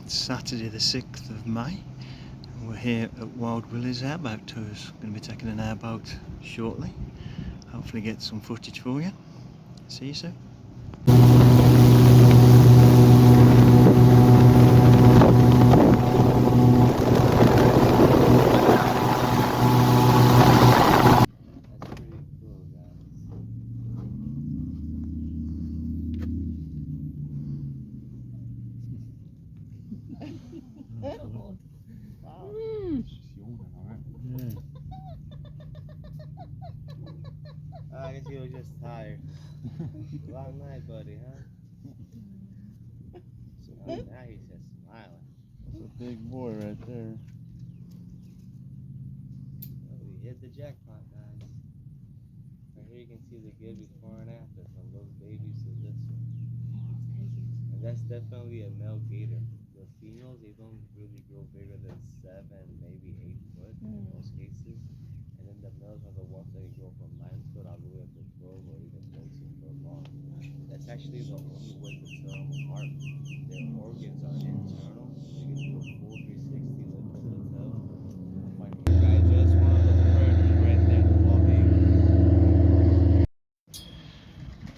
It's Saturday the 6th of May and we're here at Wild Willys Airboat Tours. Going to be taking an airboat shortly. Hopefully get some footage for you. See you soon. I guess he was just tired. Long night, buddy, huh? Oh, now he's just smiling. That's a big boy right there. Oh, we hit the jackpot, guys. Right here you can see the good before and after from those babies to this one. And that's definitely a male gator. The females, they don't really grow bigger than 7, maybe 8 foot in most cases. And then the males are the ones that can grow from 9 foot all the way up to 12 or even 13 foot long. That's actually the only way to tell them apart. Their organs are internal. You can do a full 360 lift of the tail. Like you guys, just one of those predators right there, the ball game.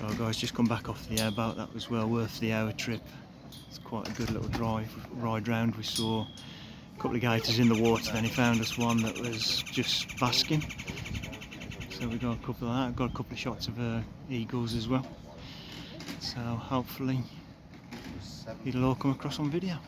Well guys, just come back off the airboat. That was well worth the hour trip. It's quite a good little ride round. We saw a couple of gators in the water, then he found us one that was just basking. So we got a couple of that, got a couple of shots of eagles as well. So hopefully it'll all come across on video.